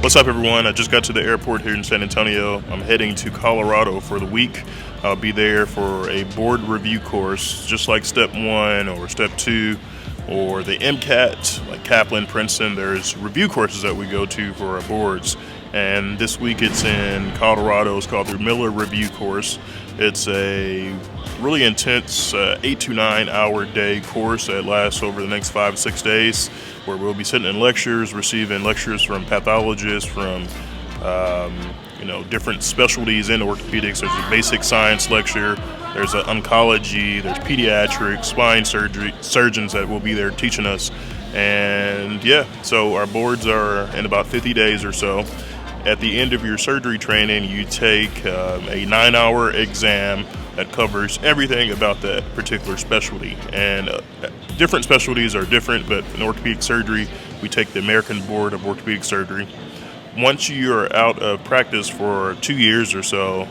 What's up, everyone? I just got to the airport here in San Antonio. I'm heading to Colorado for the week. I'll be there for a board review course, just like Step 1 or Step 2 or the MCAT, like Kaplan, Princeton. There's review courses that we go to for our boards. And this week it's in Colorado. It's called the Miller Review Course. It's a really intense 8 to 9 hour day course that lasts over the next 5 to 6 days, where we'll be sitting in lectures, receiving lectures from pathologists, from different specialties in orthopedics. There's a basic science lecture, there's an oncology, there's pediatrics, spine surgeons that will be there teaching us. And yeah, so our boards are in about 50 days or so. At the end of your surgery training, you take a 9-hour exam that covers everything about that particular specialty. And different specialties are different, but in orthopedic surgery, we take the American Board of Orthopedic Surgery. Once you're out of practice for 2 years or so,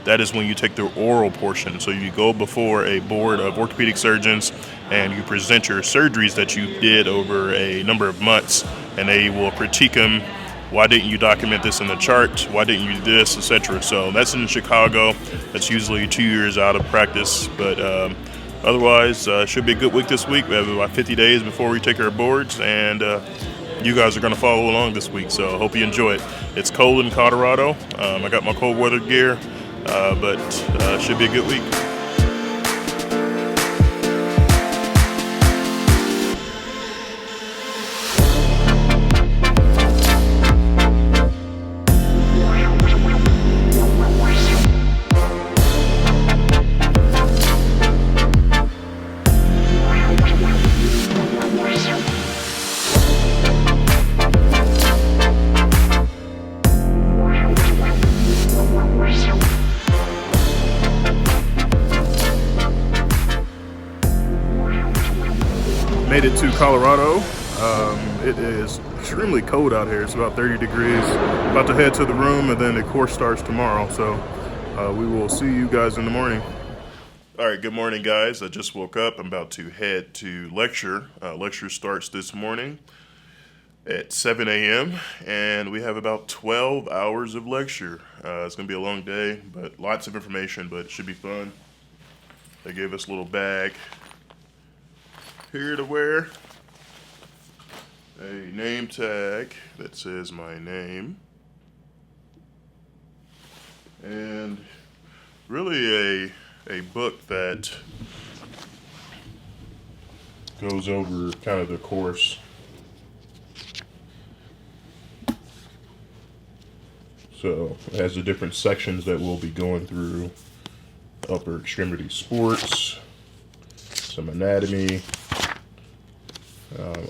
that is when you take the oral portion. So you go before a board of orthopedic surgeons and you present your surgeries that you did over a number of months, and they will critique them. Why didn't you document this in the chart? Why didn't you do this, etc.? So that's in Chicago. That's usually 2 years out of practice. But otherwise, should be a good week this week. We have about 50 days before we take our boards, and you guys are going to follow along this week. So I hope you enjoy it. It's cold in Colorado. I got my cold weather gear, but should be a good week. Made it to Colorado. It is extremely cold out here. It's about 30 degrees. About to head to the room, and then the course starts tomorrow. So we will see you guys in the morning. All right, good morning, guys. I just woke up. I'm about to head to lecture. Lecture starts this morning at 7 a.m. and we have about 12 hours of lecture. It's going to be a long day, but lots of information, but it should be fun. They gave us a little bag here to wear, a name tag that says my name, and really a book that goes over kind of the course. So it has the different sections that we'll be going through: upper extremity sports, some anatomy,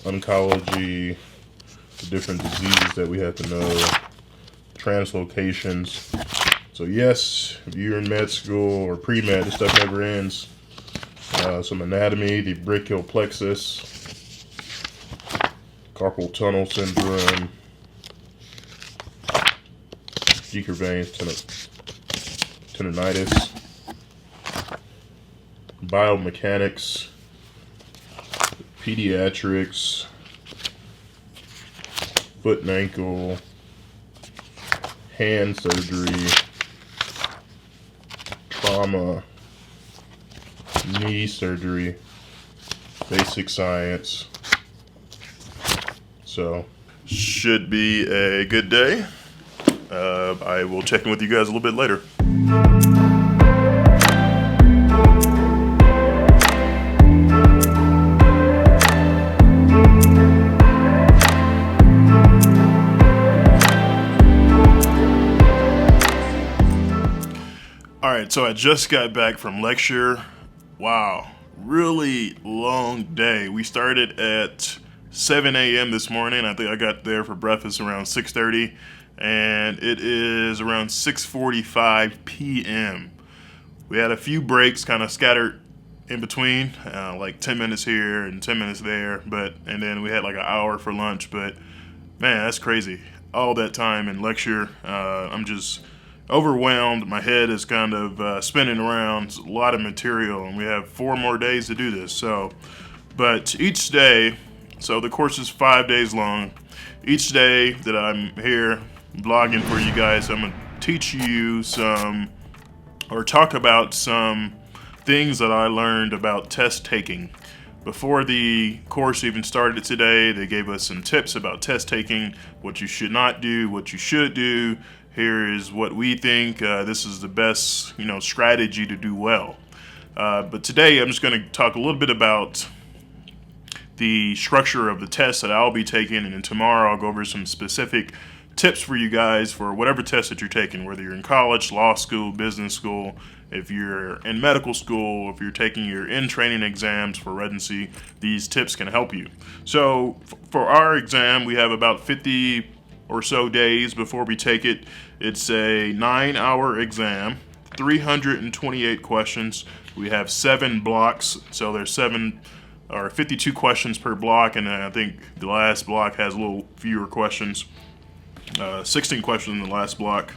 oncology, the different diseases that we have to know, translocations. So yes, if you're in med school or pre-med, this stuff never ends. Some anatomy, the brachial plexus, carpal tunnel syndrome, Deaker veins, tendonitis, biomechanics, pediatrics, foot and ankle, hand surgery, trauma, knee surgery, basic science. So should be a good day. I will check in with you guys a little bit later. All right, so I just got back from lecture. Wow, really long day. We started at 7 a.m. this morning. I think I got there for breakfast around 6:30, and it is around 6:45 p.m. We had a few breaks kind of scattered in between, like 10 minutes here and 10 minutes there, and then we had like an hour for lunch. But man, that's crazy. All that time in lecture, I'm just overwhelmed. My head is kind of spinning around. It's a lot of material, and we have 4 more days to do this. But each day, so the course is 5 days long. each day that I'm here blogging for you guys, I'm gonna teach you some or talk about some things that I learned about test taking. Before the course even started today, they gave us some tips about test taking, what you should not do, what you should do. Here is what we think. This is the best, strategy to do well. But today, I'm just going to talk a little bit about the structure of the test that I'll be taking, and then tomorrow I'll go over some specific tips for you guys for whatever test that you're taking, whether you're in college, law school, business school, if you're in medical school, if you're taking your in-training exams for residency. These tips can help you. So for our exam, we have about 50 or so days before we take it. It's a 9-hour exam, 328 questions. We have 7 blocks, so there's 52 questions per block, and I think the last block has a little fewer questions. 16 questions in the last block.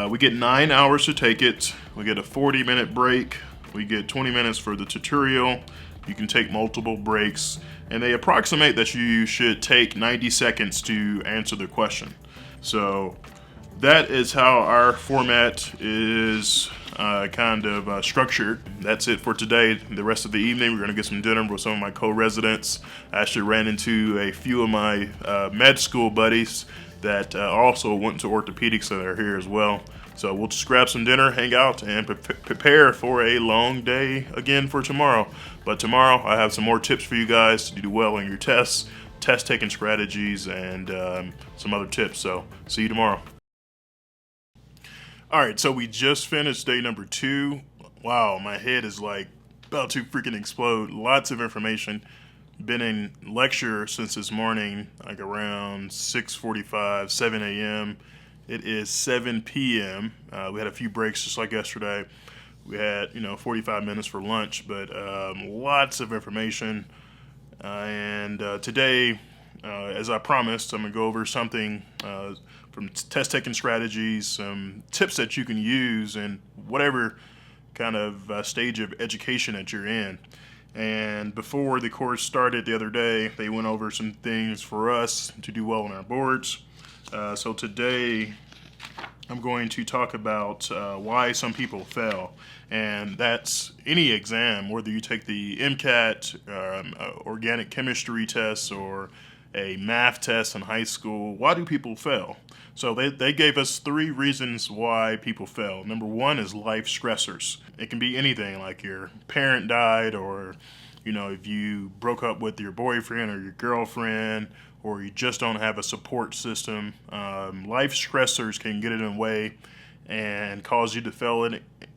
We get 9 hours to take it. We get a 40-minute break. We get 20 minutes for the tutorial. You can take multiple breaks, and they approximate that you should take 90 seconds to answer the question. So that is how our format is structured. That's it for today. The rest of the evening, we're going to get some dinner with some of my co-residents. I actually ran into a few of my med school buddies that also went to orthopedics that are here as well. So we'll just grab some dinner, hang out, and prepare for a long day again for tomorrow. But tomorrow I have some more tips for you guys to do well on your tests, test taking strategies, and some other tips. So see you tomorrow. All right, so we just finished day number 2. Wow, my head is like about to freaking explode. Lots of information. Been in lecture since this morning, like around 6:45, 7 a.m. It is 7 p.m. We had a few breaks just like yesterday. We had, 45 minutes for lunch, but lots of information. And today, as I promised, I'm going to go over something from test taking strategies, some tips that you can use in whatever kind of stage of education that you're in. And before the course started the other day, they went over some things for us to do well on our boards. So today, I'm going to talk about why some people fail. And that's any exam, whether you take the MCAT, organic chemistry test, or a math test in high school. Why do people fail? So they gave us 3 reasons why people fail. Number 1 is life stressors. It can be anything, like your parent died, or if you broke up with your boyfriend or your girlfriend, or you just don't have a support system. Life stressors can get in the way and cause you to fail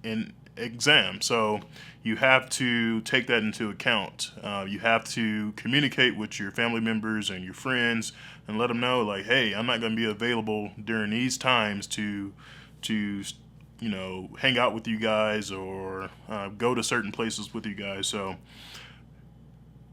in exam. So you have to take that into account. You have to communicate with your family members and your friends and let them know, like, hey, I'm not going to be available during these times to hang out with you guys or go to certain places with you guys. So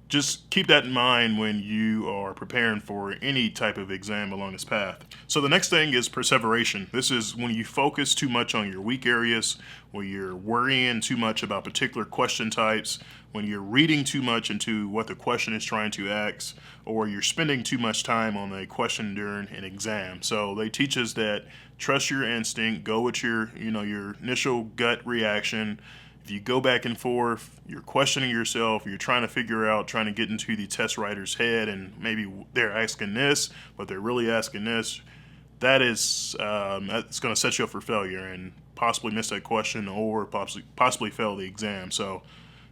just keep that in mind when you are preparing for any type of exam along this path. So the next thing is perseveration. This is when you focus too much on your weak areas, when you're worrying too much about particular question types, when you're reading too much into what the question is trying to ask, or you're spending too much time on a question during an exam. So they teach us that trust your instinct, go with your initial gut reaction. If you go back and forth, you're questioning yourself, you're trying to get into the test writer's head, and maybe they're asking this, but they're really asking this, that's going to set you up for failure and possibly miss that question or possibly fail the exam. So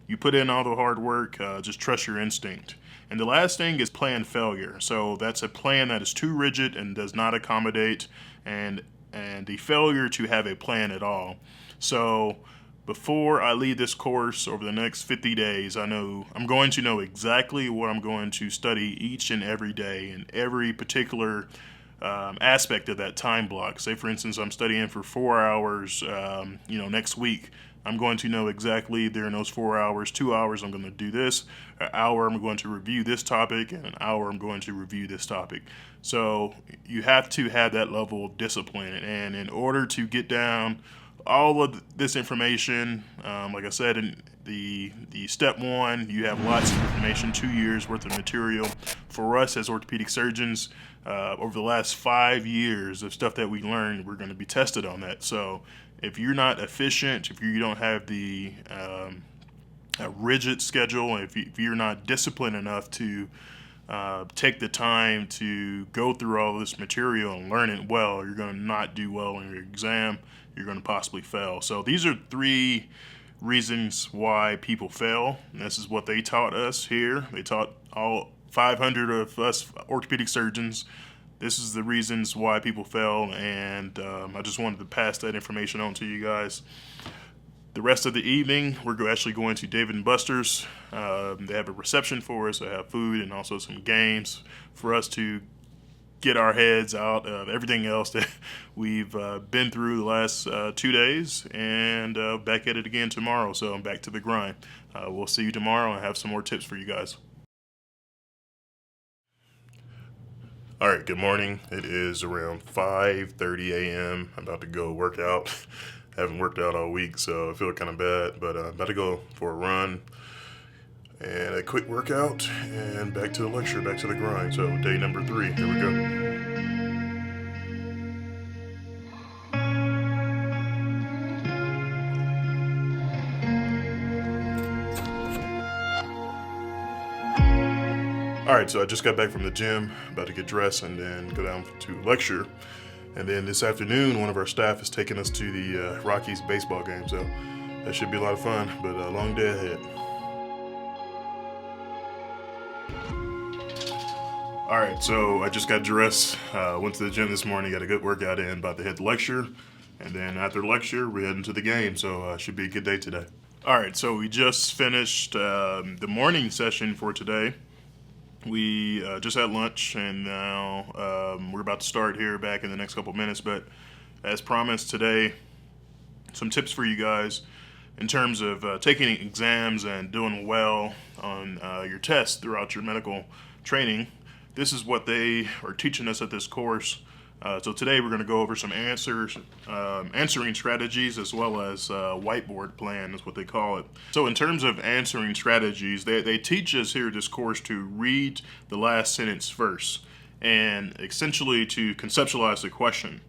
you put in all the hard work, just trust your instinct. And the last thing is plan failure. So that's a plan that is too rigid and does not accommodate, and the failure to have a plan at all. So before I lead this course over the next 50 days, I'm going to know exactly what I'm going to study each and every day in every particular aspect of that time block. Say, for instance, I'm studying for 4 hours, next week. I'm going to know exactly during those 4 hours, 2 hours I'm going to do this, an hour I'm going to review this topic, and an hour I'm going to review this topic. So you have to have that level of discipline, and in order to get down all of this information, like I said, in the step one, you have lots of information, 2 years worth of material. For us as orthopedic surgeons, over the last 5 years of stuff that we learned, we're going to be tested on that. So if you're not efficient, if you don't have the a rigid schedule, if you're not disciplined enough to take the time to go through all this material and learn it well, you're going to not do well in your exam. You're going to possibly fail. So these are 3 reasons why people fail. And this is what they taught us here. They taught all 500 of us orthopedic surgeons. This is the reasons why people fail, and I just wanted to pass that information on to you guys. The rest of the evening, we're actually going to Dave & Buster's. They have a reception for us. They have food and also some games for us to get our heads out of everything else that we've been through the last 2 days, and back at it again tomorrow. So I'm back to the grind. We'll see you tomorrow and have some more tips for you guys. All right, good morning. It is around 5:30 a.m. I'm about to go work out. I haven't worked out all week, so I feel kind of bad, but I'm about to go for a run and a quick workout and back to the lecture, back to the grind. So day number 3, here we go. All right, so I just got back from the gym, about to get dressed and then go down to lecture. And then this afternoon, one of our staff is taking us to the Rockies baseball game, so that should be a lot of fun, but a long day ahead. All right, so I just got dressed, went to the gym this morning, got a good workout in, about to hit the lecture, and then after lecture, we're heading to the game, so should be a good day today. All right, so we just finished the morning session for today. We just had lunch, and now we're about to start here back in the next couple minutes, but as promised today, some tips for you guys in terms of taking exams and doing well on your tests throughout your medical training. This is what they are teaching us at this course. So today we're going to go over some answering strategies, as well as whiteboard plan is what they call it. So in terms of answering strategies, they teach us here at this course to read the last sentence first and essentially to conceptualize the question.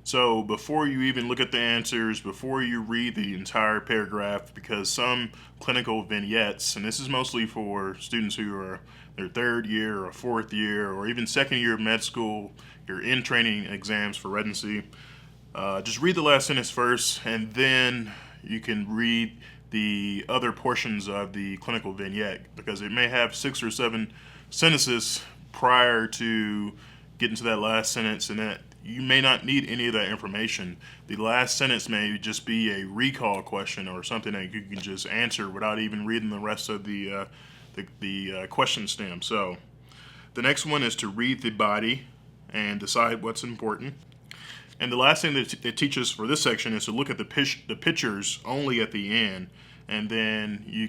So before you even look at the answers, before you read the entire paragraph, because some clinical vignettes, and this is mostly for students who are their 3rd year or 4th year or even 2nd year of med school, your in-training exams for residency, just read the last sentence first, and then you can read the other portions of the clinical vignette, because it may have 6 or 7 sentences prior to getting to that last sentence, and that you may not need any of that information. The last sentence may just be a recall question or something that you can just answer without even reading the rest of the question stem. So the next one is to read the body and decide what's important. And the last thing that it teaches for this section is to look at the pictures only at the end, and then you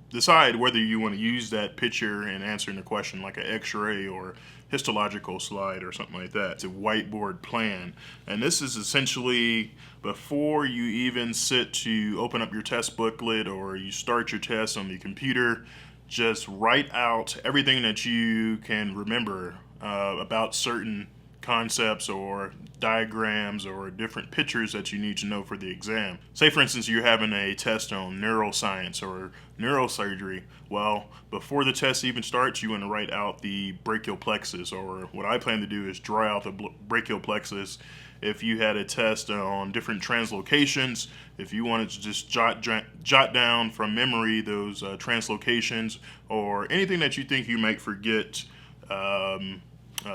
decide whether you want to use that picture in answering the question, like an x-ray or histological slide or something like that. It's a whiteboard plan. And this is essentially before you even sit to open up your test booklet or you start your test on the computer, just write out everything that you can remember about certain concepts or diagrams or different pictures that you need to know for the exam. Say for instance you're having a test on neuroscience or neurosurgery. Well, before the test even starts, you want to write out the brachial plexus, or what I plan to do is draw out the brachial plexus. If you had a test on different translocations, if you wanted to just jot down from memory those translocations or anything that you think you might forget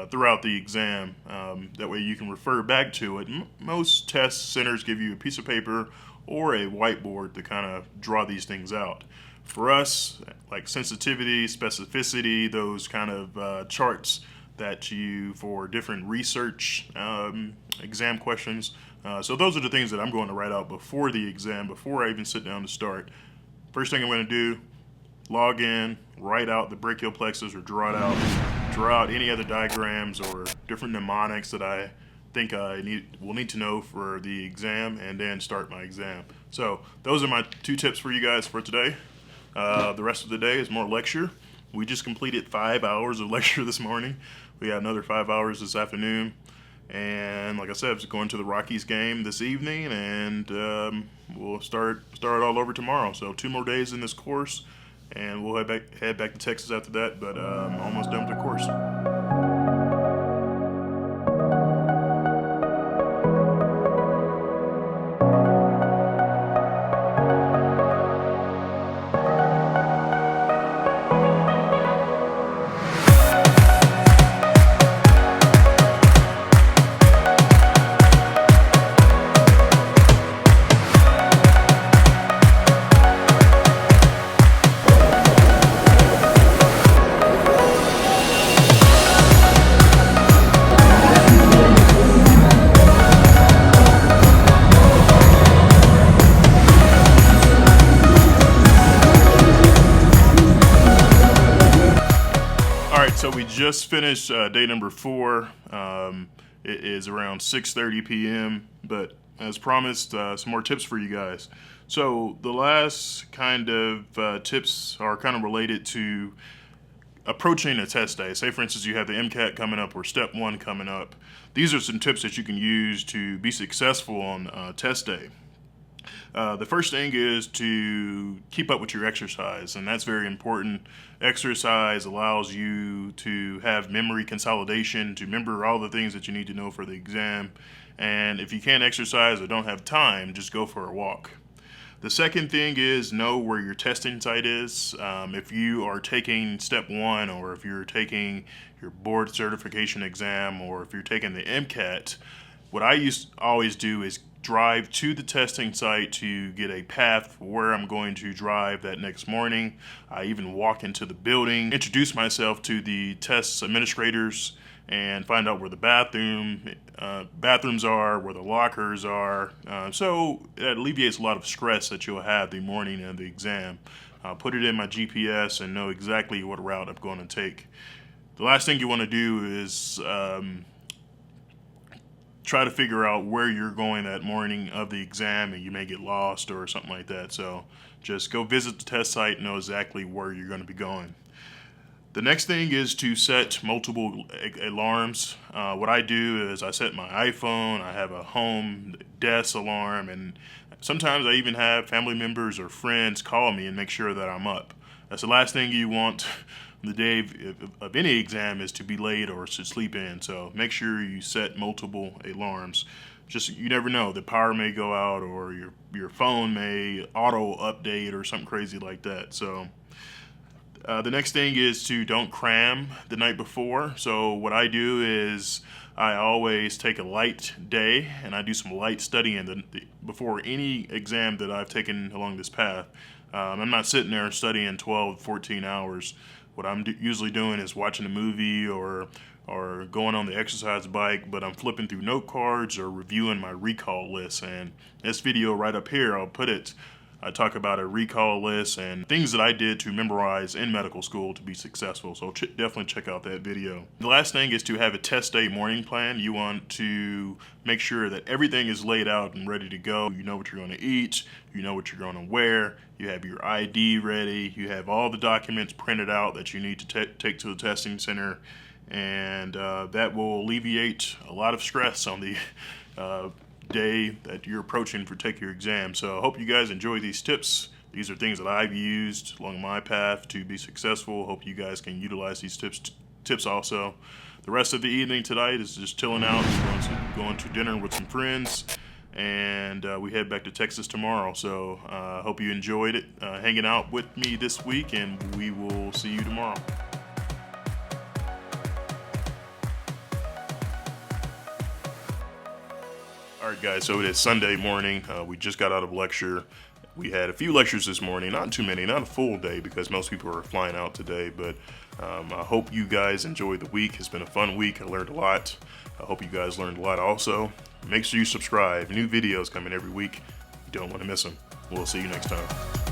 throughout the exam, that way you can refer back to it. Most test centers give you a piece of paper or a whiteboard to kind of draw these things out. For us, like sensitivity, specificity, those kind of charts that you for different research exam questions. So those are the things that I'm going to write out before the exam, before I even sit down to start. First thing I'm going to do, log in, write out the brachial plexus or draw out any other diagrams or different mnemonics that think will need to know for the exam, and then start my exam. So those are my 2 tips for you guys for today. The rest of the day is more lecture. We just completed 5 hours of lecture this morning. We got another 5 hours this afternoon. And like I said, I'm going to the Rockies game this evening, and we'll start all over tomorrow. So 2 more days in this course, and we'll head back to Texas after that, but I'm almost done with the course. So we just finished day number 4. It is around 6:30 p.m. But as promised, some more tips for you guys. So the last kind of tips are kind of related to approaching a test day. Say for instance you have the MCAT coming up or step 1 coming up. These are some tips that you can use to be successful on test day. The first thing is to keep up with your exercise, and that's very important. Exercise allows you to have memory consolidation, to remember all the things that you need to know for the exam. And if you can't exercise or don't have time, just go for a walk. The second thing is know where your testing site is. If you are taking step 1, or if you're taking your board certification exam, or if you're taking the MCAT, what I always do is drive to the testing site to get a path for where I'm going to drive that next morning. I even walk into the building, introduce myself to the test administrators, and find out where the bathrooms are, where the lockers are. So it alleviates a lot of stress that you'll have the morning of the exam. I'll put it in my GPS and know exactly what route I'm going to take. The last thing you want to do is try to figure out where you're going that morning of the exam, and you may get lost or something like that. So just go visit the test site and know exactly where you're going to be going. The next thing is to set multiple alarms. What I do is I set my iPhone, I have a home desk alarm, and sometimes I even have family members or friends call me and make sure that I'm up. That's the last thing you want the day of any exam, is to be late or to sleep in. So make sure you set multiple alarms. Just, you never know, the power may go out, or your phone may auto update or something crazy like that. So the next thing is to don't cram the night before. So what I do is I always take a light day and I do some light studying before any exam that I've taken along this path. I'm not sitting there studying 12, 14 hours. What I'm usually doing is watching a movie or going on the exercise bike, but I'm flipping through note cards or reviewing my recall list. And this video right up here, I talk about a recall list and things that I did to memorize in medical school to be successful. So definitely check out that video. The last thing is to have a test day morning plan. You want to make sure that everything is laid out and ready to go. You know what you're going to eat, you know what you're going to wear, you have your ID ready, you have all the documents printed out that you need to take to the testing center, and that will alleviate a lot of stress on the day that you're approaching for take your exam. So I hope you guys enjoy these tips. These are things that I've used along my path to be successful. Hope you guys can utilize these tips also. The rest of the evening tonight is just chilling out, going to dinner with some friends, and we head back to Texas tomorrow. So I hope you enjoyed it, hanging out with me this week, and we will see you tomorrow. All right, guys, so it is Sunday morning. We just got out of lecture. We had a few lectures this morning, not too many, not a full day because most people are flying out today, but I hope you guys enjoyed the week. It's been a fun week. I learned a lot. I hope you guys learned a lot also. Make sure you subscribe. New videos coming every week. You don't want to miss them. We'll see you next time.